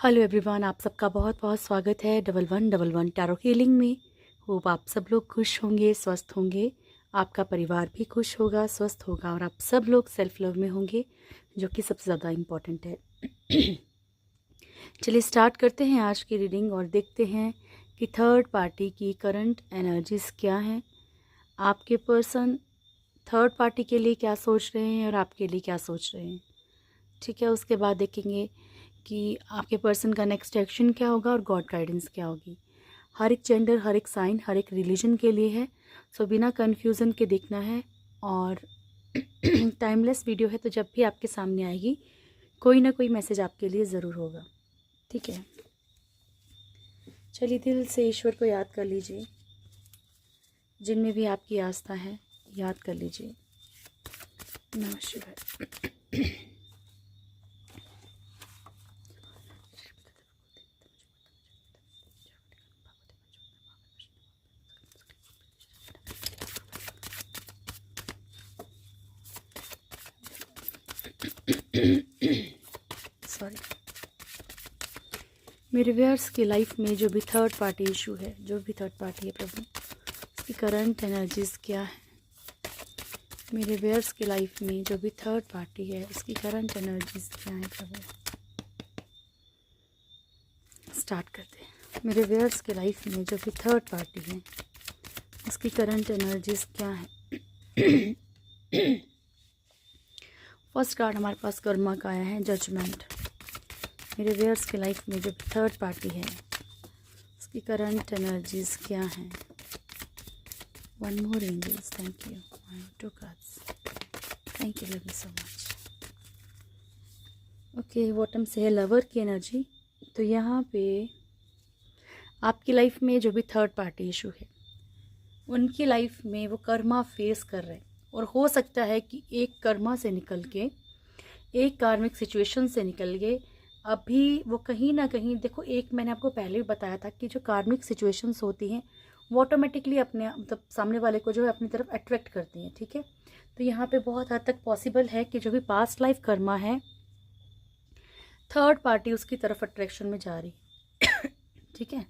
Hello everyone, आप सबका बहुत बहुत स्वागत है 1111 टैरो हीलिंग में। होप आप सब लोग खुश होंगे, स्वस्थ होंगे, आपका परिवार भी खुश होगा, स्वस्थ होगा और आप सब लोग सेल्फ लव में होंगे, जो कि सबसे ज़्यादा इम्पॉर्टेंट है। चलिए स्टार्ट करते हैं आज की रीडिंग और देखते हैं कि थर्ड पार्टी की करंट एनर्जीज़ क्या हैं। आपके पर्सन थर्ड पार्टी के लिए क्या सोच रहे हैं और आपके लिए क्या सोच रहे हैं, ठीक है। उसके बाद देखेंगे कि आपके पर्सन का नेक्स्ट एक्शन क्या होगा और गॉड गाइडेंस क्या होगी। हर एक जेंडर, हर एक साइन, हर एक रिलीजन के लिए है, सो बिना कन्फ्यूज़न के देखना है। और टाइमलेस वीडियो है, तो जब भी आपके सामने आएगी कोई ना कोई मैसेज आपके लिए ज़रूर होगा, ठीक है। चलिए दिल से ईश्वर को याद कर लीजिए, जिनमें भी आपकी आस्था है याद कर लीजिए। नमः शिवाय। सॉरी। मेरे व्यूअर्स की लाइफ में जो भी थर्ड पार्टी इशू है, जो भी थर्ड पार्टी है प्रभु, उसकी करंट एनर्जीज क्या है। मेरे व्यूअर्स की लाइफ में जो भी थर्ड पार्टी है, उसकी करंट एनर्जीज क्या है प्रभु। स्टार्ट करते हैं। मेरे व्यूअर्स की लाइफ में जो भी थर्ड पार्टी है, उसकी करंट एनर्जीज क्या है। फर्स्ट कार्ड हमारे पास कर्मा का आया है, जजमेंट। मेरे व्यूअर्स की लाइफ में जो थर्ड पार्टी है, उसकी करंट एनर्जीज क्या हैं। One more angels, thank you. Two cards, thank you, love you so much. Okay, bottom से है लवर की एनर्जी। तो यहाँ पे आपकी लाइफ में जो भी थर्ड पार्टी इशू है, उनकी लाइफ में वो कर्मा फेस कर रहे हैं, और हो सकता है कि एक कर्मा से निकल के, एक कार्मिक सिचुएशन से निकल के अभी वो कहीं ना कहीं, देखो, एक मैंने आपको पहले भी बताया था कि जो कार्मिक सिचुएशंस होती हैं वो ऑटोमेटिकली अपने मतलब सामने वाले को जो है अपनी तरफ अट्रैक्ट करती हैं, ठीक है। तो यहाँ पे बहुत हद तक पॉसिबल है कि जो भी पास्ट लाइफ कर्मा है, थर्ड पार्टी उसकी तरफ अट्रैक्शन में जा रही है। ठीक है।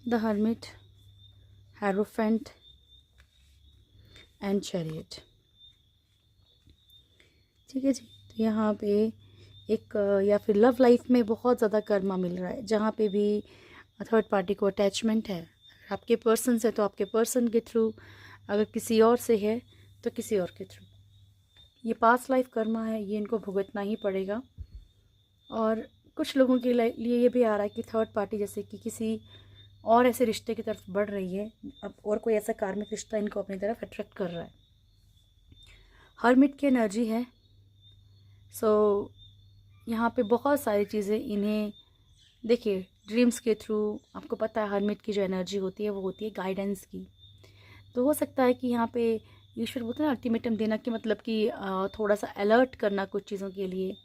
The hermit, hierophant and chariot, ठीक है जी। तो यहाँ पे एक या फिर लव लाइफ में बहुत ज़्यादा कर्मा मिल रहा है, जहाँ पे भी थर्ड पार्टी को अटैचमेंट है। अगर आपके पर्सन से तो आपके पर्सन के थ्रू, अगर किसी और से है तो किसी और के थ्रू। ये पास्ट लाइफ कर्मा है, ये इनको भुगतना ही पड़ेगा। और कुछ लोगों के लिए ये भी आ रहा है कि थर्ड पार्टी जैसे कि किसी और ऐसे रिश्ते की तरफ बढ़ रही है, अब और कोई ऐसा कार्मिक रिश्ता इनको अपनी तरफ अट्रैक्ट कर रहा है। हर्मिट की एनर्जी है। सो यहाँ पे बहुत सारी चीज़ें इन्हें, देखिए, ड्रीम्स के थ्रू, आपको पता है हर्मिट की जो एनर्जी होती है वो होती है गाइडेंस की। तो हो सकता है कि यहाँ पे ईश्वर बोलते हैं ना, अल्टीमेटम देना, कि मतलब कि थोड़ा सा अलर्ट करना कुछ चीज़ों के लिए,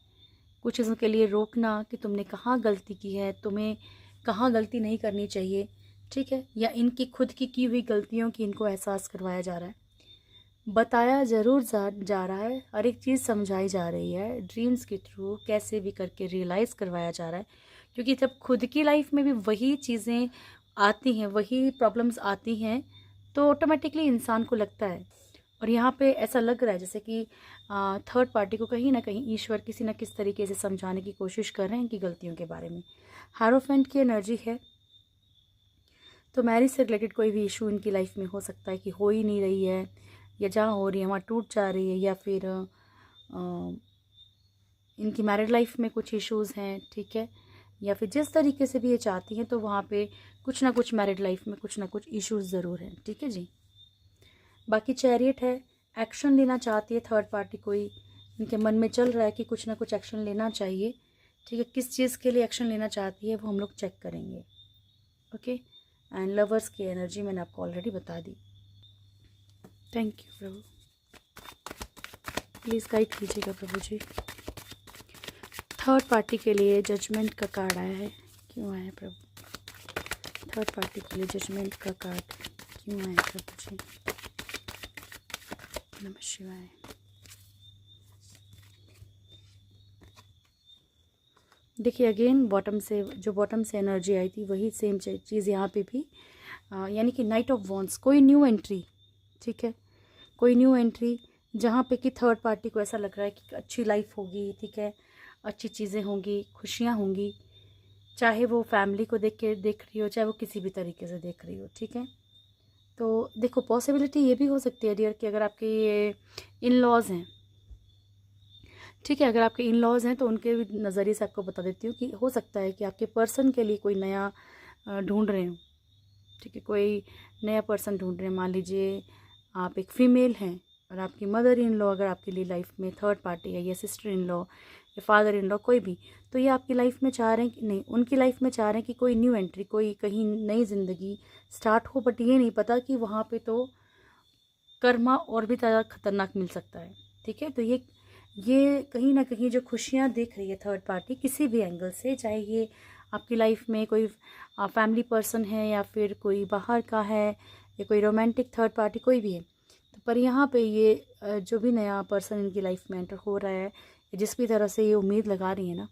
कुछ चीज़ों के लिए रोकना कि तुमने कहाँ गलती की है, तुम्हें कहाँ गलती नहीं करनी चाहिए, ठीक है। या इनकी खुद की हुई गलतियों की इनको एहसास करवाया जा रहा है, बताया ज़रूर जा रहा है, हर एक चीज़ समझाई जा रही है ड्रीम्स के थ्रू, कैसे भी करके रियलाइज़ करवाया जा रहा है। क्योंकि जब खुद की लाइफ में भी वही चीज़ें आती हैं, वही प्रॉब्लम्स आती हैं, तो ऑटोमेटिकली इंसान को लगता है, और यहाँ पे ऐसा लग रहा है जैसे कि थर्ड पार्टी को कहीं ना कहीं ईश्वर किसी न किसी तरीके से समझाने की कोशिश कर रहे हैं कि गलतियों के बारे में। हारोफेंट की एनर्जी है। तो मैरिज से रिलेटेड कोई भी इशू इनकी लाइफ में हो सकता है कि हो ही नहीं रही है, या जहाँ हो रही है वहाँ टूट जा रही है, या फिर इनकी मैरिड लाइफ में कुछ इश्यूज़ हैं, ठीक है। या फिर जिस तरीके से भी ये चाहती हैं, तो वहाँ पे कुछ ना कुछ मैरिड लाइफ में कुछ ना कुछ इश्यूज़ ज़रूर हैं, ठीक है जी। बाकी चैरियट है, एक्शन लेना चाहती है थर्ड पार्टी, कोई इनके मन में चल रहा है कि कुछ ना कुछ एक्शन लेना चाहिए, ठीक है। किस चीज़ के लिए एक्शन लेना चाहती है वो हम लोग चेक करेंगे, ओके। एंड लवर्स की एनर्जी मैंने आपको ऑलरेडी बता दी। Thank you Prabhu, please guide कीजिएगा प्रभु जी। थर्ड पार्टी के लिए जजमेंट का कार्ड आया है, क्यों आया है प्रभु। थर्ड पार्टी के लिए जजमेंट का कार्ड क्यों आया है प्रभु जी। नमः शिवाय। देखिए अगेन बॉटम से एनर्जी आई थी वही सेम चीज़ यहाँ पे भी, यानी कि नाइट ऑफ वॉन्ड्स, कोई न्यू एंट्री, ठीक है, कोई न्यू एंट्री जहाँ पे कि थर्ड पार्टी को ऐसा लग रहा है कि अच्छी लाइफ होगी, ठीक है, अच्छी चीज़ें होंगी, खुशियाँ होंगी, चाहे वो फैमिली को देख रही हो, चाहे वो किसी भी तरीके से देख रही हो, ठीक है। तो देखो पॉसिबिलिटी ये भी हो सकती है डियर कि अगर आपके ये इन लॉज़ हैं, ठीक है, अगर आपके इन लॉज़ हैं तो उनके नज़रिए से आपको बता देती हूँ कि हो सकता है कि आपके पर्सन के लिए कोई नया ढूंढ रहे हो, ठीक है, कोई नया पर्सन ढूंढ रहे हैं। मान लीजिए आप एक फ़ीमेल हैं और आपकी मदर इन लॉ अगर आपके लिए लाइफ में थर्ड पार्टी है, या सिस्टर इन लॉ या फादर इन लॉ, कोई भी, तो ये आपकी लाइफ में चाह रहे हैं कि नहीं, उनकी लाइफ में चाह रहे हैं कि कोई न्यू एंट्री, कोई कहीं नई ज़िंदगी स्टार्ट हो, बट ये नहीं पता कि वहाँ पे तो कर्मा और भी ज़्यादा खतरनाक मिल सकता है, ठीक है। तो ये कहीं ना कहीं जो खुशियाँ देख रही है थर्ड पार्टी किसी भी एंगल से, चाहे ये आपकी लाइफ में कोई फैमिली पर्सन है या फिर कोई बाहर का है या कोई रोमांटिक थर्ड पार्टी, कोई भी है, तो पर यहाँ पे ये जो भी नया पर्सन इनकी लाइफ में एंटर हो रहा है, जिस भी तरह से ये उम्मीद लगा रही है ना,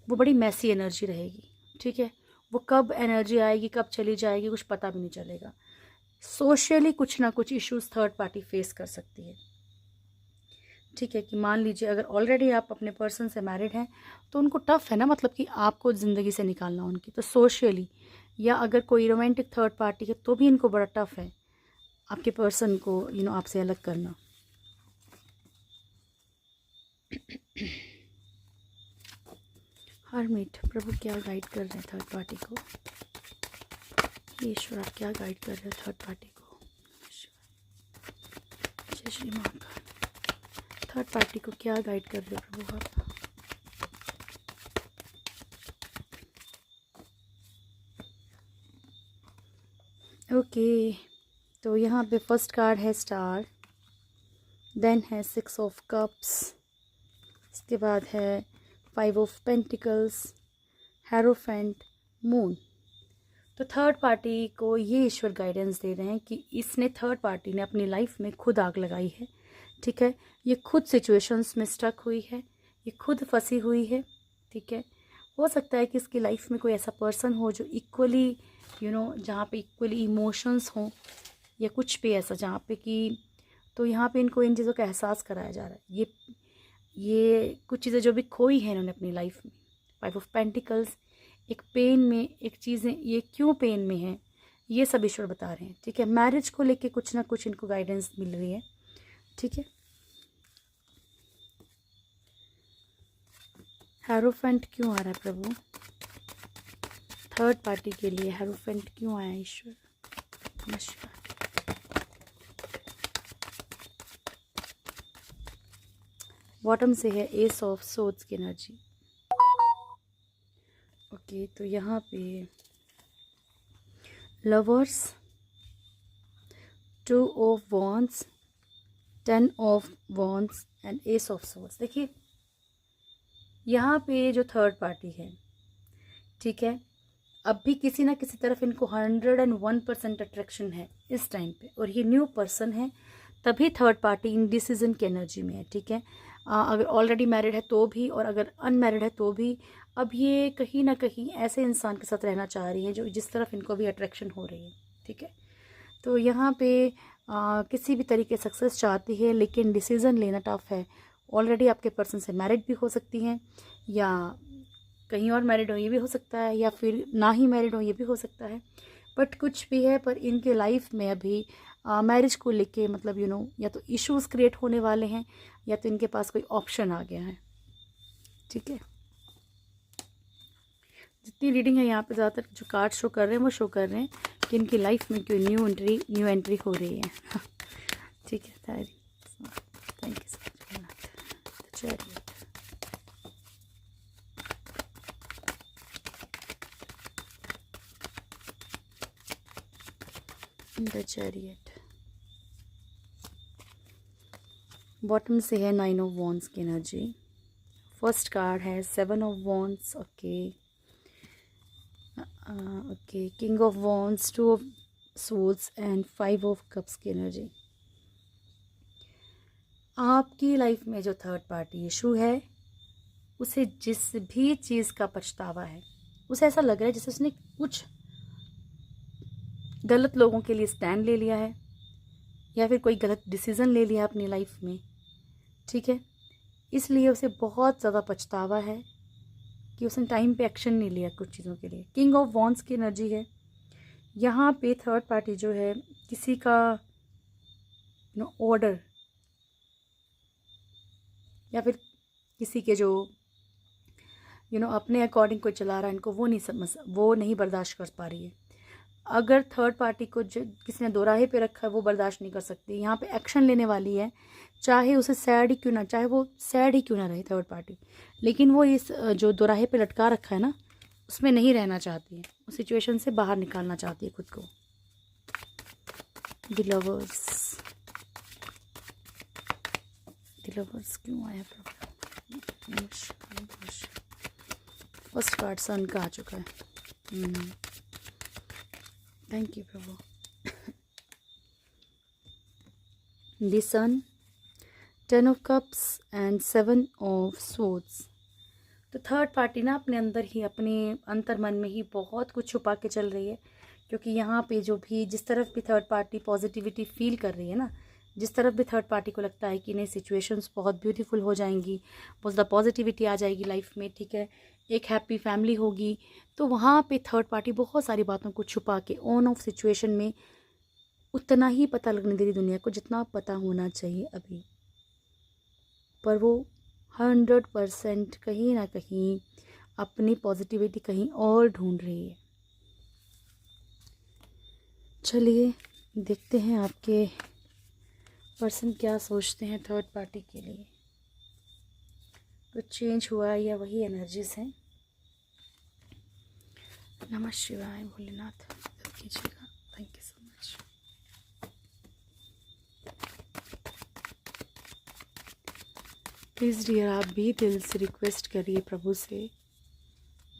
वो बड़ी मैसी एनर्जी रहेगी, ठीक है। वो कब एनर्जी आएगी कब चली जाएगी कुछ पता भी नहीं चलेगा। सोशली कुछ ना कुछ इश्यूज थर्ड पार्टी फेस कर सकती है, ठीक है, कि मान लीजिए अगर ऑलरेडी आप अपने पर्सन से मैरिड हैं तो उनको टफ़ है ना, मतलब कि आपको ज़िंदगी से निकालना उनकी, तो सोशली, या अगर कोई रोमांटिक थर्ड पार्टी है तो भी इनको बड़ा टफ़ है आपके पर्सन को आपसे अलग करना। हरमिट, प्रभु क्या गाइड कर रहे हैं थर्ड पार्टी को, ईश्वर आप क्या गाइड कर रहे हो थर्ड पार्टी को, जय श्री महाकाल, थर्ड पार्टी को क्या गाइड कर रहे हो प्रभु आप। ओके, तो यहाँ पे फर्स्ट कार्ड है स्टार, देन है 6 ऑफ कप्स, इसके बाद है 5 ऑफ पेंटिकल्स, हेरोफेंट, मून। तो थर्ड पार्टी को ये ईश्वर गाइडेंस दे रहे हैं कि इसने थर्ड पार्टी ने अपनी लाइफ में खुद आग लगाई है, ठीक है, ये खुद सिचुएशंस में स्टक हुई है, ये खुद फंसी हुई है, ठीक है। हो सकता है कि इसकी लाइफ में कोई ऐसा पर्सन हो जो इक्वली जहाँ पे इक्वली इमोशंस हों या कुछ भी ऐसा जहाँ पे कि, तो यहाँ पे इनको इन चीज़ों का एहसास कराया जा रहा है। ये कुछ चीज़ें जो भी खोई हैं इन्होंने अपनी लाइफ में, 5 ऑफ पेंटिकल्स, एक पेन में, एक चीज़ें ये क्यों पेन में हैं ये सब ईश्वर बता रहे हैं, ठीक है। मैरिज को लेके कुछ ना कुछ इनको गाइडेंस मिल रही है, ठीक है। हेरोफेंट क्यों आ रहा है प्रभु थर्ड पार्टी के लिए, हेरोफेंट क्यों आया ईश्वर, नमस्कार। बॉटम से है एस ऑफ सोर्ड्स की एनर्जी। ओके, तो यहाँ पे lovers, 2 of wands, 10 of wands and S of swords. देखिए यहाँ पे जो थर्ड पार्टी है, ठीक है, अब भी किसी ना किसी तरफ इनको 101% अट्रैक्शन है इस टाइम पे, और ये न्यू पर्सन है, तभी थर्ड पार्टी इनडिसीजन की एनर्जी में है, ठीक है। अगर ऑलरेडी मैरिड है तो भी, और अगर अनमैरिड है तो भी, अब ये कहीं ना कहीं ऐसे इंसान के साथ रहना चाह रही है जो जिस तरफ इनको भी अट्रैक्शन हो रही है, ठीक है। तो यहाँ पे किसी भी तरीके सक्सेस चाहती है, लेकिन डिसीज़न लेना टफ है। ऑलरेडी आपके पर्सन से मैरिड भी हो सकती हैं, या कहीं और मैरिड हो ये भी हो सकता है, या फिर ना ही मैरिड हो ये भी हो सकता है, बट कुछ भी है, पर इनके लाइफ में अभी मैरिज को लेके मतलब या तो इश्यूज़ क्रिएट होने वाले हैं, या तो इनके पास कोई ऑप्शन आ गया है, ठीक है। जितनी रीडिंग है यहाँ पे ज़्यादातर जो कार्ड शो कर रहे हैं वो शो कर रहे हैं कि इनकी लाइफ में कोई न्यू एंट्री हो रही है, ठीक है। Thank you so much. चलिए, द चैरियट, बॉटम से है 9 ऑफ वॉन्ड्स की एनर्जी, फर्स्ट कार्ड है 7 of wands, okay okay, king of wands, 2 of souls and 5 of cups की एनर्जी। आपकी लाइफ में जो थर्ड पार्टी इशू है उसे जिस भी चीज़ का पछतावा है, उसे ऐसा लग रहा है जैसे उसने कुछ गलत लोगों के लिए स्टैंड ले लिया है या फिर कोई गलत डिसीज़न ले लिया अपनी लाइफ में, ठीक है। इसलिए उसे बहुत ज़्यादा पछतावा है कि उसने टाइम पे एक्शन नहीं लिया कुछ चीज़ों के लिए। किंग ऑफ वॉन्ड्स की एनर्जी है यहाँ पे। थर्ड पार्टी जो है किसी का ऑर्डर या फिर किसी के जो अपने अकॉर्डिंग कोई चला रहा है, इनको वो नहीं बर्दाश्त कर पा रही है। अगर थर्ड पार्टी को जो किसी ने दोराहे पे रखा है वो बर्दाश्त नहीं कर सकती, यहाँ पे एक्शन लेने वाली है, चाहे उसे सैड ही क्यों ना, चाहे वो सैड ही क्यों ना रहे थर्ड पार्टी, लेकिन वो इस जो दोराहे पे लटका रखा है ना, उसमें नहीं रहना चाहती है, उस सिचुएशन से बाहर निकालना चाहती है खुद को। द लवर्स क्यों आया प्रॉब्लम? फर्स्ट कार्ड सन का आ चुका है। थैंक यू प्रभु। The sun, 10 of cups and 7 of swords. तो थर्ड पार्टी ना अपने अंदर ही, अपने अंतर मन में ही बहुत कुछ छुपा के चल रही है, क्योंकि यहाँ पे जो भी जिस तरफ भी थर्ड पार्टी पॉजिटिविटी फील कर रही है ना, जिस तरफ भी थर्ड पार्टी को लगता है कि नहीं सिचुएशंस बहुत ब्यूटीफुल हो जाएंगी, बहुत ज़्यादा पॉजिटिविटी आ जाएगी लाइफ में, ठीक है, एक हैप्पी फैमिली होगी, तो वहाँ पे थर्ड पार्टी बहुत सारी बातों को छुपा के ऑन ऑफ सिचुएशन में उतना ही पता लगने दे रही दुनिया को जितना पता होना चाहिए अभी, पर वो 100% कहीं ना कहीं अपनी पॉजिटिविटी कहीं और ढूंढ रही है। चलिए देखते हैं आपके पर्सन क्या सोचते हैं थर्ड पार्टी के लिए। कुछ चेंज हुआ है या वही एनर्जीज हैं? नमः शिवाय भोलेनाथ, कीजिएगा। Thank you so much. Please dear, आप भी दिल से रिक्वेस्ट करिए प्रभु से,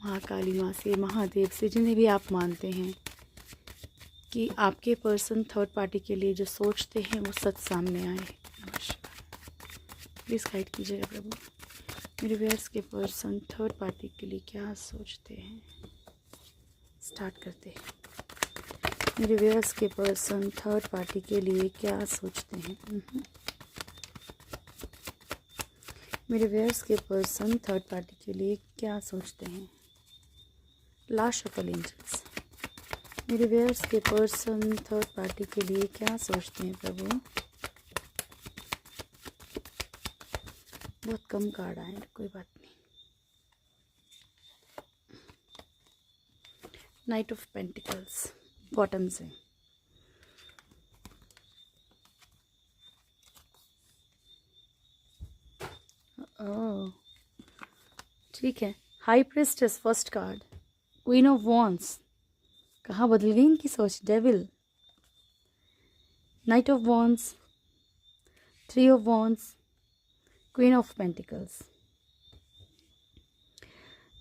महाकाली माँ से, महादेव से, जिन्हें भी आप मानते हैं, कि आपके पर्सन थर्ड पार्टी के लिए जो सोचते हैं वो सच सामने आए। प्लीज़ गाइड कीजिएगा प्रभु। मेरे व्यूअर्स के पर्सन थर्ड पार्टी के लिए क्या सोचते हैं, स्टार्ट करते हैं। मेरे व्यूअर्स के पर्सन थर्ड पार्टी के लिए क्या सोचते हैं? मेरे व्यूअर्स के पर्सन थर्ड पार्टी के लिए क्या सोचते हैं? Last shuffle angels. मेरे व्यूअर्स के पर्सन थर्ड पार्टी के लिए क्या सोचते हैं प्रभु? बहुत कम कार्ड आए, कोई बात नहीं। नाइट ऑफ पेंटिकल्स बॉटम से। ओह ठीक है। High priestess first card, queen of wands. कहाँ बदल गई इनकी सोच? Devil, night of wands, 3 of wands, queen of pentacles.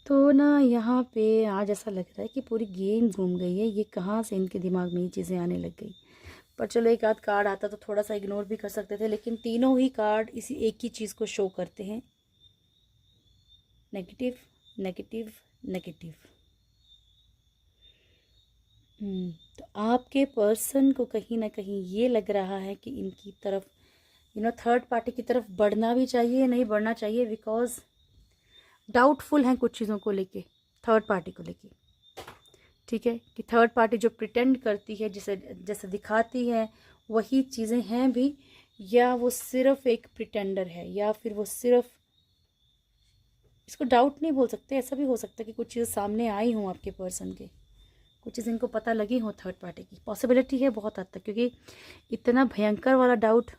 तो ना यहाँ पे आज ऐसा लग रहा है कि पूरी गेम घूम गई है, ये कहाँ से इनके दिमाग में ये चीज़ें आने लग गई। पर चलो एक आध कार्ड आता तो थोड़ा सा इग्नोर भी कर सकते थे, लेकिन तीनों ही कार्ड इसी एक ही चीज़ को शो करते हैं, नेगेटिव नेगेटिव नेगेटिव। तो आपके पर्सन को कहीं ना कहीं ये लग रहा है कि इनकी तरफ थर्ड पार्टी की तरफ बढ़ना भी चाहिए, नहीं बढ़ना चाहिए, बिकॉज डाउटफुल हैं कुछ चीज़ों को लेके, थर्ड पार्टी को लेके, ठीक है, कि थर्ड पार्टी जो प्रिटेंड करती है, जैसे दिखाती है वही चीज़ें हैं भी, या वो सिर्फ एक प्रिटेंडर है, या फिर वो सिर्फ, इसको डाउट नहीं बोल सकते, ऐसा भी हो सकता है कि कुछ चीज़ें सामने आई हों आपके पर्सन के, कुछ चीज़ें इनको पता लगी हो थर्ड पार्टी की, पॉसिबिलिटी है बहुत हद तक, क्योंकि इतना भयंकर वाला डाउट।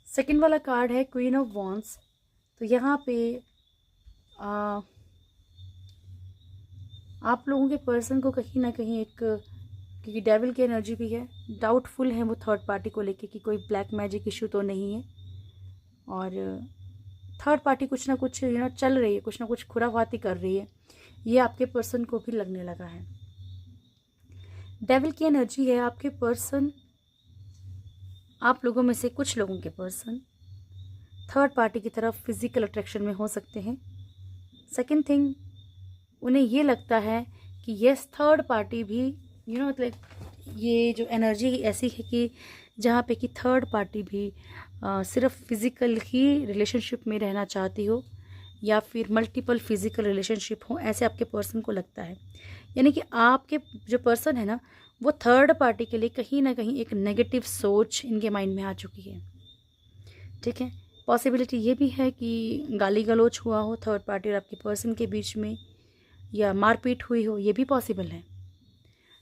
सेकंड वाला कार्ड है क्वीन ऑफ वॉन्ड्स। तो यहाँ पे आप लोगों के पर्सन को कहीं ना कहीं एक, क्योंकि डेविल की एनर्जी भी है, डाउटफुल है वो थर्ड पार्टी को लेके कि कोई ब्लैक मैजिक इशू तो नहीं है, और थर्ड पार्टी कुछ ना कुछ चल रही है, कुछ ना कुछ खुराफाती कर रही है, ये आपके पर्सन को भी लगने लगा है। डेविल की एनर्जी है आपके पर्सन, आप लोगों में से कुछ लोगों के पर्सन थर्ड पार्टी की तरफ फिजिकल अट्रैक्शन में हो सकते हैं। सेकंड थिंग, उन्हें ये लगता है कि यस थर्ड पार्टी भी मतलब ये जो एनर्जी ऐसी है कि जहाँ पे कि थर्ड पार्टी भी सिर्फ फिज़िकल ही रिलेशनशिप में रहना चाहती हो या फिर मल्टीपल फिज़िकल रिलेशनशिप हो, ऐसे आपके पर्सन को लगता है। यानी कि आपके जो पर्सन है ना, वो थर्ड पार्टी के लिए कहीं ना कहीं एक नेगेटिव सोच इनके माइंड में आ चुकी है। ठीक है, पॉसिबिलिटी ये भी है कि गाली गलौज हुआ हो थर्ड पार्टी और आपके पर्सन के बीच में, या मारपीट हुई हो, ये भी पॉसिबल है।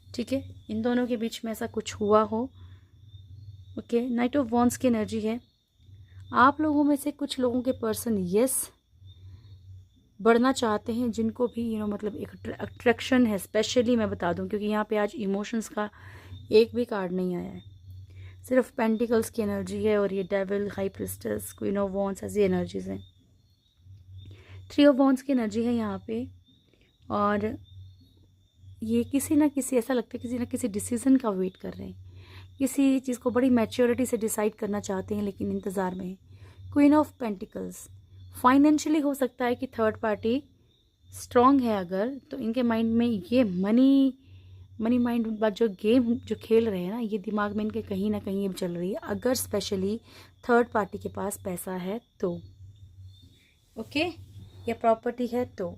ठीक है, इन दोनों के बीच में ऐसा कुछ हुआ हो। ओके, नाइट ऑफ वॉन्ड्स की एनर्जी है। आप लोगों में से कुछ लोगों के पर्सन यस बढ़ना चाहते हैं, जिनको भी मतलब एक अट्रैक्शन है। स्पेशली मैं बता दूं, क्योंकि यहाँ पे आज इमोशंस का एक भी कार्ड नहीं आया है, सिर्फ पेंटिकल्स की एनर्जी है। और ये devil, high priestess, queen of wands ऐसी एनर्जीज हैं। थ्री ऑफ वॉन्ड्स की एनर्जी है यहाँ पे। और ये किसी ना किसी, ऐसा लगता है किसी ना किसी डिसीजन का वेट कर रहे हैं, किसी चीज़ को बड़ी मैच्योरिटी से डिसाइड करना चाहते हैं, लेकिन इंतज़ार में है। क्वीन ऑफ पेंटिकल्स, फाइनेंशियली हो सकता है कि थर्ड पार्टी स्ट्रॉन्ग है अगर, तो इनके माइंड में ये मनी माइंड बात जो गेम जो खेल रहे हैं ना, ये दिमाग में इनके कहीं ना कहीं अब चल रही है, अगर स्पेशली थर्ड पार्टी के पास पैसा है तो, ओके, या प्रॉपर्टी है तो।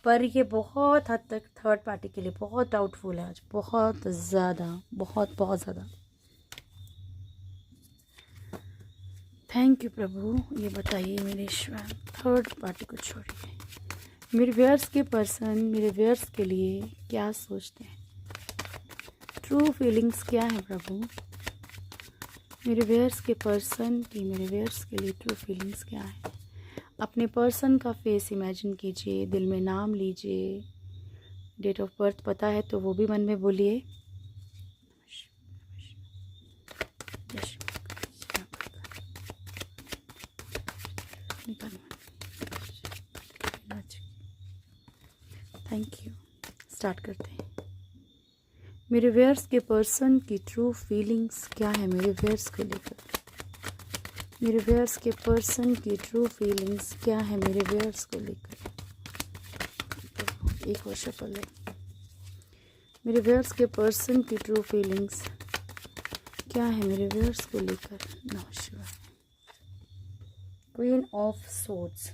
पर ये बहुत हद तक थर्ड पार्टी के लिए बहुत डाउटफुल है आज, बहुत ज़्यादा, बहुत ज़्यादा। थैंक यू प्रभु। ये बताइए मेरे ईश्वर, थर्ड पार्टी को छोड़िए, मेरे व्यूअर्स के पर्सन मेरे व्यूअर्स के लिए क्या सोचते हैं, ट्रू फीलिंग्स क्या है प्रभु, मेरे व्यूअर्स के पर्सन की मेरे व्यूअर्स के लिए ट्रू फीलिंग्स क्या है। अपने पर्सन का फेस इमेजिन कीजिए, दिल में नाम लीजिए, डेट ऑफ बर्थ पता है तो वो भी मन में बोलिए। Thank you. स्टार्ट करते हैं। मेरे व्यूअर्स के पर्सन की ट्रू फीलिंग्स क्या है मेरे व्यूअर्स को लेकर, मेरे व्यूअर्स के पर्सन की ट्रू फीलिंग्स क्या है मेरे व्यूअर्स को लेकर। एक और शफल है। मेरे व्यूअर्स के पर्सन की ट्रू फीलिंग्स क्या है मेरे व्यूअर्स को लेकर। नमस्कार। क्वीन ऑफ सोर्ड्स,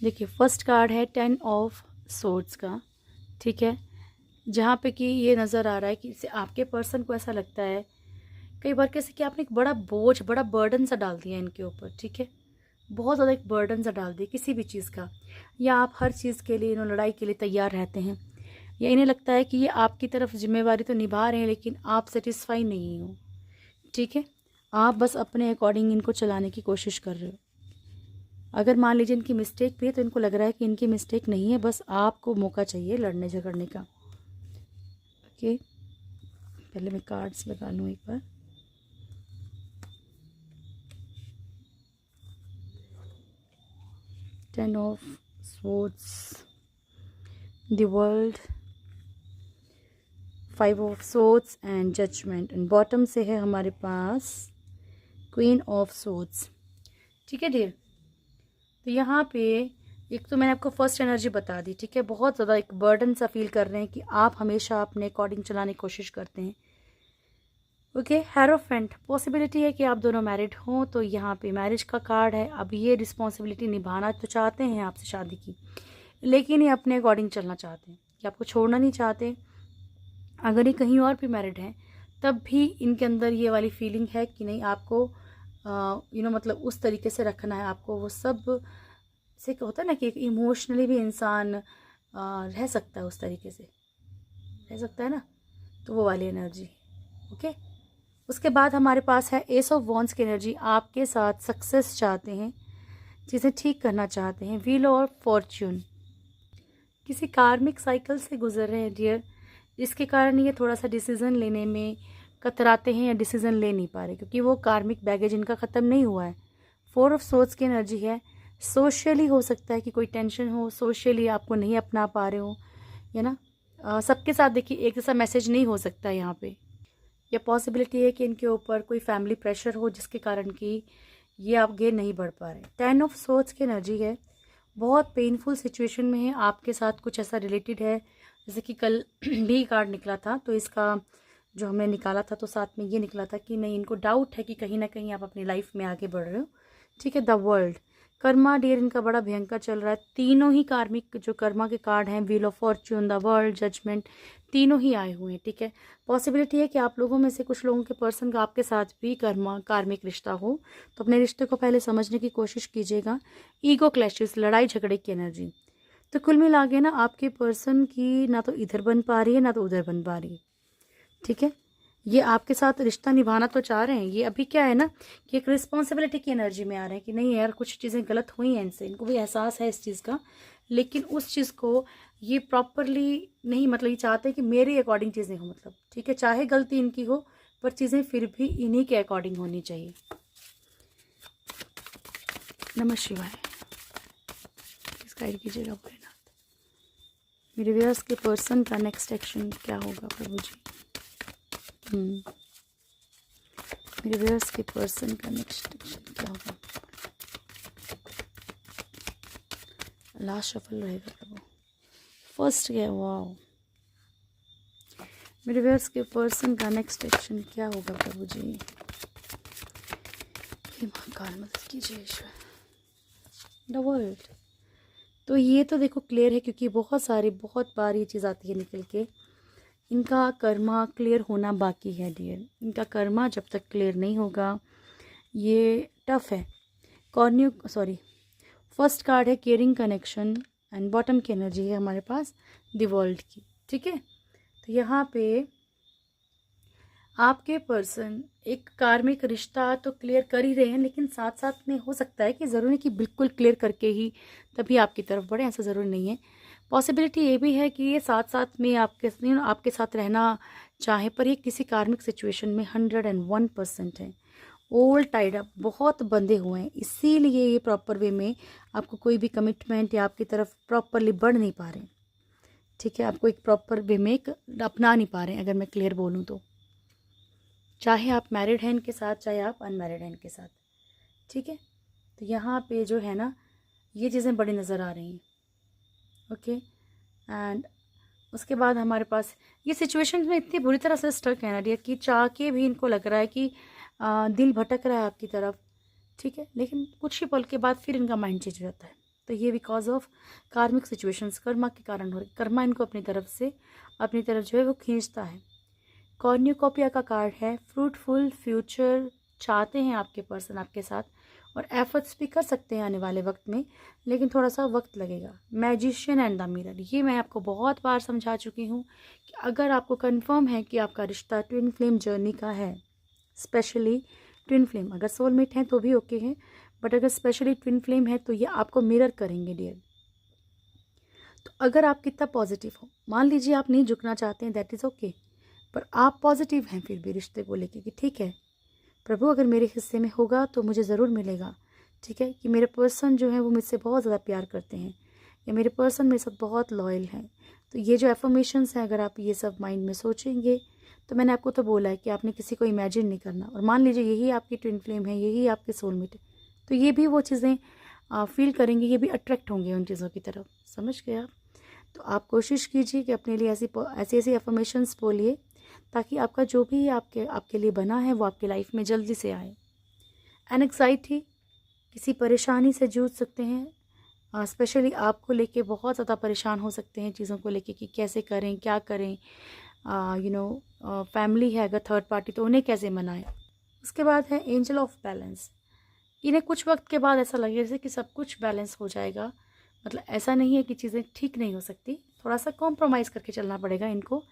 देखिए फर्स्ट कार्ड है 10 ऑफ सोर्ड्स का। ठीक है, जहाँ पे कि ये नज़र आ रहा है कि आपके पर्सन को ऐसा लगता है कई बार कैसे कि आपने एक बड़ा बोझ, बड़ा बर्डन सा डाल दिया इनके ऊपर। ठीक है, बहुत ज़्यादा एक बर्डन सा डाल दिया किसी भी चीज़ का, या आप हर चीज़ के लिए लड़ाई के लिए तैयार रहते हैं, या इन्हें लगता है कि ये आपकी तरफ जिम्मेवारी तो निभा रहे हैं लेकिन आप सेटिस्फाई नहीं हो। ठीक है, आप बस अपने अकॉर्डिंग इनको चलाने की कोशिश कर रहे हो। अगर मान लीजिए इनकी मिस्टेक भी है तो इनको लग रहा है कि इनकी मिस्टेक नहीं है, बस आपको मौका चाहिए लड़ने झगड़ने का। ओके, पहले मैं कार्ड्स लगा लूँ एक बार। Ten of swords, the world, five of swords and judgment, and bottom से है हमारे पास क्वीन ऑफ स्वॉर्ड्स। ठीक है डियर, तो यहाँ पे एक तो मैंने आपको फर्स्ट एनर्जी बता दी। ठीक है, बहुत ज़्यादा एक बर्डन सा फील कर रहे हैं कि आप हमेशा अपने अकॉर्डिंग चलाने की कोशिश करते हैं। ओके, हेरोफेंट, पॉसिबिलिटी है कि आप दोनों मैरिड हों, तो यहाँ पे मैरिज का कार्ड है। अब ये रिस्पॉन्सिबिलिटी निभाना तो चाहते हैं आपसे शादी की, लेकिन ये अपने अकॉर्डिंग चलना चाहते हैं, कि आपको छोड़ना नहीं चाहते। अगर ये कहीं और भी मैरिड हैं तब भी इनके अंदर ये वाली फीलिंग है कि नहीं, आपको मतलब उस तरीके से रखना है आपको। वो सब से होता है ना कि इमोशनली भी इंसान रह सकता है, उस तरीके से रह सकता है ना, तो वो वाली एनर्जी। ओके, उसके बाद हमारे पास है एस ऑफ वॉन्ड्स की एनर्जी। आपके साथ सक्सेस चाहते हैं, चीज़ें ठीक करना चाहते हैं। व्हील और फॉर्च्यून, किसी कार्मिक साइकिल से गुजर रहे हैं डियर, जिसके कारण ये थोड़ा सा डिसीज़न लेने में कतराते हैं या डिसीज़न ले नहीं पा रहे, क्योंकि वो कार्मिक बैगेज इनका ख़त्म नहीं हुआ है। फोर ऑफ सोर्ड्स की एनर्जी है। सोशली हो सकता है कि कोई टेंशन हो, सोशली आपको नहीं अपना पा रहे हो, है ना। सबके साथ देखिए एक जैसा मैसेज नहीं हो सकता यहाँ पे। या पॉसिबिलिटी है कि इनके ऊपर कोई फैमिली प्रेशर हो जिसके कारण कि ये आगे नहीं बढ़ पा रहे। 10 ऑफ सोर्ड्स की एनर्जी है, बहुत पेनफुल सिचुएशन में है, आपके साथ कुछ ऐसा रिलेटेड है। जैसे कि कल भी कार्ड निकला था, तो इसका जो हमने निकाला था तो साथ में ये निकला था कि नहीं, इनको डाउट है कि कहीं ना कहीं आप अपनी लाइफ में आगे बढ़ रहे हो। ठीक है, द वर्ल्ड, कर्मा डियर इनका बड़ा भयंकर चल रहा है। तीनों ही कार्मिक जो कर्मा के कार्ड हैं, wheel of fortune, the world, judgment, तीनों ही आए हुए हैं। ठीक है, पॉसिबिलिटी है कि आप लोगों में से कुछ लोगों के पर्सन का आपके साथ भी कार्मिक रिश्ता हो, तो अपने रिश्ते को पहले समझने की कोशिश कीजिएगा। ईगो क्लैशेस, लड़ाई झगड़े की एनर्जी, तो कुल मिला के ना आपके पर्सन की ना तो इधर बन पा रही है ना तो उधर बन पा रही है। ठीक है, ये आपके साथ रिश्ता निभाना तो चाह रहे हैं, ये अभी क्या है ना कि एक रिस्पॉन्सिबिलिटी की एनर्जी में आ रहे हैं कि नहीं यार, कुछ चीज़ें गलत हुई हैं इनसे, इनको भी एहसास है इस चीज़ का, लेकिन उस चीज़ को ये प्रॉपरली नहीं, मतलब ये चाहते हैं कि मेरे अकॉर्डिंग चीज़ें हो, मतलब ठीक है, चाहे गलती इनकी हो पर चीज़ें फिर भी इन्हीं के अकॉर्डिंग होनी चाहिए। नमः शिवाय, गाइड कीजिएगा भोलेनाथ। मेरे व्यूअर्स के पर्सन का नेक्स्ट एक्शन क्या होगा प्रभु जी? मेरे व्यूअर्स के पर्सन का नेक्स्ट एक्शन क्या होगा? लास्ट सफल रहेगा प्रभु। फर्स्ट क्या? वाओ, मेरे व्यूअर्स के पर्सन का नेक्स्ट एक्शन क्या होगा प्रभु जी? हे महाकाल मदद कीजिए ईश्वर। द वर्ल्ड, तो ये तो देखो क्लियर है, क्योंकि बहुत बार ये चीज़ आती है निकल के। इनका कर्मा क्लियर होना बाकी है डियर, इनका कर्मा जब तक क्लियर नहीं होगा ये टफ है। फर्स्ट कार्ड है केयरिंग कनेक्शन, एंड बॉटम की एनर्जी है हमारे पास द वर्ल्ड की। ठीक है, तो यहाँ पे आपके पर्सन एक कार्मिक रिश्ता तो क्लियर कर ही रहे हैं, लेकिन साथ साथ में हो सकता है कि ज़रूरी नहीं कि बिल्कुल क्लियर करके ही तभी आपकी तरफ बढ़े, ऐसा ज़रूरी नहीं है। पॉसिबिलिटी ये भी है कि ये साथ साथ में आपके साथ रहना चाहे, पर ये किसी कार्मिक सिचुएशन में 101% है। ओल्ड टाइड अप, बहुत बंधे हुए हैं, इसीलिए ये प्रॉपर वे में आपको कोई भी कमिटमेंट या आपकी तरफ प्रॉपरली बढ़ नहीं पा रहे। ठीक है, आपको एक प्रॉपर वे में अपना नहीं पा रहे हैं, अगर मैं क्लियर बोलूँ तो। चाहे आप मैरिड हैं इनके साथ, चाहे आप अनमैरिड हैं इनके साथ। ठीक है, तो यहाँ पे जो है ना ये चीज़ें बड़ी नज़र आ रही हैं। ओके, एंड उसके बाद हमारे पास ये सिचुएशन में इतनी बुरी तरह से स्टक है ना डियर कि चाह के भी इनको लग रहा है कि दिल भटक रहा है आपकी तरफ। ठीक है, लेकिन कुछ ही पल के बाद फिर इनका माइंड चेंज हो जाता है। तो ये बिकॉज ऑफ कार्मिक सिचुएशंस, कर्मा के कारण हो रही। कर्मा इनको अपनी तरफ जो है वो खींचता है। कॉर्न्यूकोपिया का कार्ड है, फ्रूटफुल फ्यूचर चाहते हैं आपके पर्सन आपके साथ, और एफर्ट्स भी कर सकते हैं आने वाले वक्त में, लेकिन थोड़ा सा वक्त लगेगा। मैजिशियन एंड द मिरर, ये मैं आपको बहुत बार समझा चुकी हूँ कि अगर आपको कंफर्म है कि आपका रिश्ता ट्विन फ्लेम जर्नी का है, स्पेशली ट्विन फ्लेम, अगर सोलमेट हैं तो भी ओके है, बट अगर स्पेशली ट्विन फ्लेम है तो ये आपको मिरर करेंगे डियर। तो अगर आप कितना पॉजिटिव हो, मान लीजिए आप नहीं झुकना चाहते हैं, दैट इज़ ओके, पर आप पॉजिटिव हैं फिर भी रिश्ते को लेके कि ठीक है प्रभु, अगर मेरे हिस्से में होगा तो मुझे ज़रूर मिलेगा। ठीक है, कि मेरे पर्सन जो है वो मुझसे बहुत ज़्यादा प्यार करते हैं, या मेरे पर्सन मेरे साथ बहुत लॉयल हैं। तो ये जो एफर्मेशंस हैं, अगर आप ये सब माइंड में सोचेंगे, तो मैंने आपको तो बोला है कि आपने किसी को इमेजिन नहीं करना, और मान लीजिए यही आपकी ट्विन फ्लेम है, यही आपके सोलमेट है, तो ये भी वो चीज़ें फील करेंगे, ये भी अट्रैक्ट होंगे उन चीज़ों की तरफ। समझ गए आप? तो आप कोशिश कीजिए कि अपने लिए ऐसी एफर्मेशंस बोलिए, ताकि आपका जो भी आपके लिए बना है वो आपकी लाइफ में जल्दी से आए। एंग्जाइटी, किसी परेशानी से जूझ सकते हैं, स्पेशली आपको लेके बहुत ज़्यादा परेशान हो सकते हैं चीज़ों को लेके कि कैसे करें, क्या करें। फैमिली है अगर थर्ड पार्टी, तो उन्हें कैसे मनाएं। उसके बाद है एंजल ऑफ बैलेंस, इन्हें कुछ वक्त के बाद ऐसा लगेगा जैसे कि सब कुछ बैलेंस हो जाएगा। मतलब ऐसा नहीं है कि चीज़ें ठीक नहीं हो सकती, थोड़ा सा कॉम्प्रोमाइज़ करके चलना पड़ेगा इनको,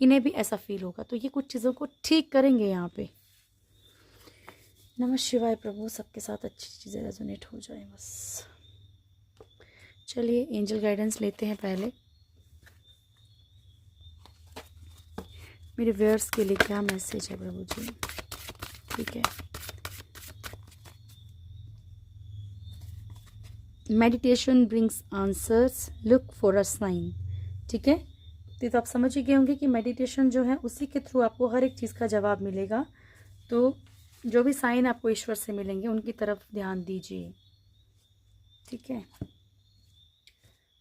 इन्हें भी ऐसा फील होगा, तो ये कुछ चीज़ों को ठीक करेंगे यहाँ पे। नमः शिवाय प्रभु, सबके साथ अच्छी चीज़ें रेजोनेट हो जाए बस। चलिए एंजल गाइडेंस लेते हैं पहले। मेरे व्यूअर्स के लिए क्या मैसेज है प्रभु जी? ठीक है, meditation brings answers, look for a sign. ठीक है, तो आप समझ ही गए होंगे कि मेडिटेशन जो है उसी के थ्रू आपको हर एक चीज़ का जवाब मिलेगा। तो जो भी साइन आपको ईश्वर से मिलेंगे उनकी तरफ ध्यान दीजिए। ठीक है,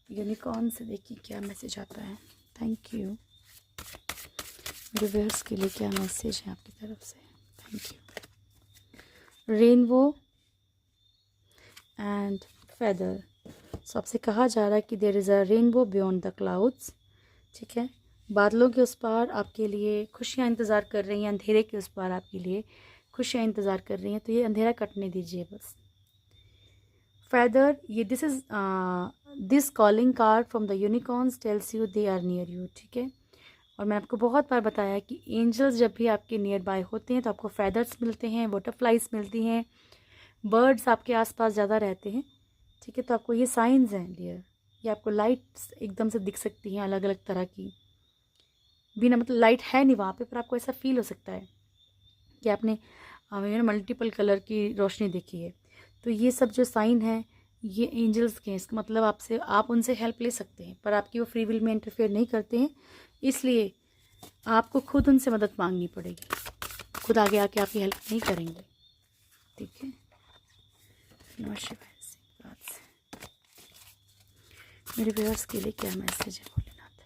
यूनिकॉर्न से देखिए क्या मैसेज आता है। थैंक यू रिवर्स के लिए, क्या मैसेज है आपकी तरफ से। Thank you. Rainbow and feather. So आपसे कहा जा रहा है कि there is a rainbow beyond the clouds. ठीक है, बादलों के उस पार आपके लिए खुशियाँ इंतज़ार कर रही हैं, अंधेरे के उस पार आपके लिए खुशियाँ इंतज़ार कर रही हैं। तो ये अंधेरा कटने दीजिए बस। फेदर, ये this calling card from the unicorns tells you they are near you. ठीक है, और मैं आपको बहुत बार बताया कि एंजल्स जब भी आपके नियर बाय होते हैं तो आपको फेदर्स मिलते हैं, बटरफ्लाइज मिलती हैं, बर्ड्स आपके आसपास ज़्यादा रहते हैं। ठीक है, तो आपको ये साइंस हैं डियर। ये आपको लाइट्स एकदम से दिख सकती हैं अलग अलग तरह की, बिना मतलब लाइट है नहीं वहाँ पे, पर आपको ऐसा फील हो सकता है कि आपने मल्टीपल कलर की रोशनी देखी है। तो ये सब जो साइन है ये एंजल्स के हैं। इसका मतलब आप उनसे हेल्प ले सकते हैं, पर आपकी वो फ्री विल में इंटरफेयर नहीं करते हैं, इसलिए आपको खुद उनसे मदद मांगनी पड़ेगी। खुद आगे आके आपकी हेल्प नहीं करेंगे। ठीक है, नमस्कार। मेरे व्यूअर्स के लिए क्या मैसेज है Bholenath.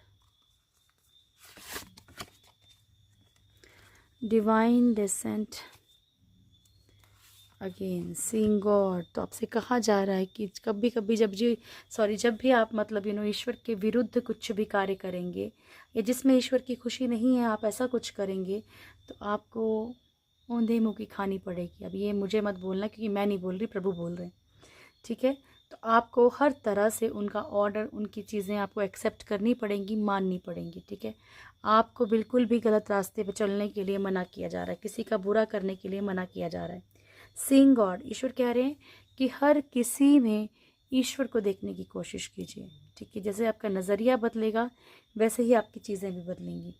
Divine descent again, seeing God. तो आपसे कहा जा रहा है कि कभी कभी जब भी आप मतलब ईश्वर के विरुद्ध कुछ भी कार्य करेंगे या जिसमें ईश्वर की खुशी नहीं है, आप ऐसा कुछ करेंगे तो आपको औंधे मुँह की खानी पड़ेगी। अब ये मुझे मत बोलना, क्योंकि मैं नहीं बोल रही, प्रभु बोल रहे हैं। ठीक है, तो आपको हर तरह से उनका ऑर्डर, उनकी चीज़ें आपको एक्सेप्ट करनी पड़ेंगी, माननी पड़ेंगी। ठीक है, आपको बिल्कुल भी गलत रास्ते पे चलने के लिए मना किया जा रहा है, किसी का बुरा करने के लिए मना किया जा रहा है। सीइंग गॉड, ईश्वर कह रहे हैं कि हर किसी में ईश्वर को देखने की कोशिश कीजिए। ठीक है, जैसे आपका नज़रिया बदलेगा वैसे ही आपकी चीज़ें भी बदलेंगी।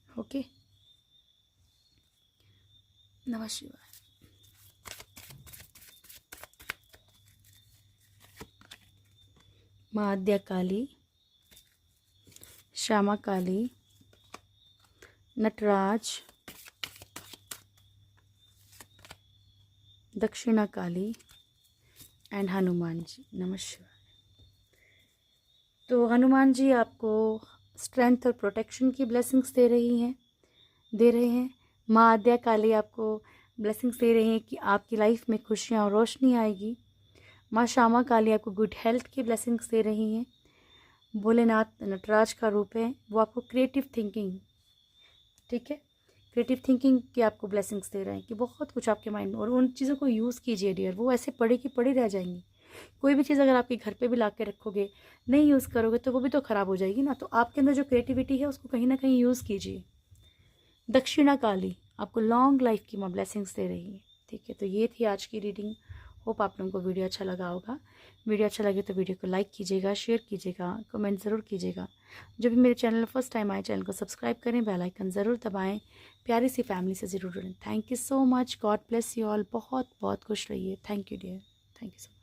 ओके, नमः शिवाय। माँ आद्या काली, श्यामा काली, नटराज, दक्षिणा काली एंड हनुमान जी, नमस्कार। तो हनुमान जी आपको स्ट्रेंथ और प्रोटेक्शन की ब्लेसिंग्स दे रहे हैं। माँ आद्या काली आपको ब्लेसिंग्स दे रही हैं कि आपकी लाइफ में खुशियाँ और रोशनी आएगी। माँ श्यामा काली आपको गुड हेल्थ की ब्लेसिंग्स दे रही हैं। भोलेनाथ नटराज का रूप है, वो आपको क्रिएटिव थिंकिंग, ठीक है, क्रिएटिव थिंकिंग की आपको ब्लेसिंग्स दे रहे हैं कि बहुत कुछ आपके माइंड में, और उन चीज़ों को यूज़ कीजिए डियर। वो ऐसे पड़ी की पड़ी रह जाएंगी। कोई भी चीज़ अगर आपके घर पे भी ला के रखोगे, नहीं यूज़ करोगे तो वो भी तो ख़राब हो जाएगी ना। तो आपके अंदर जो क्रिएटिविटी है उसको कहीं ना कहीं यूज़ कीजिए। दक्षिणा काली आपको लॉन्ग लाइफ की माँ ब्लेसिंग्स दे रही है। ठीक है, तो ये थी आज की रीडिंग। होप आप लोगों को वीडियो अच्छा लगा होगा। वीडियो अच्छा लगे तो वीडियो को लाइक कीजिएगा, शेयर कीजिएगा, कमेंट ज़रूर कीजिएगा। जो भी मेरे चैनल फर्स्ट टाइम आए, चैनल को सब्सक्राइब करें, बेल आइकन ज़रूर दबाएं। प्यारी सी फैमिली से ज़रूर जुड़ें। Thank you so much, God bless you all. बहुत बहुत खुश रहिए। Thank you dear, thank you so much.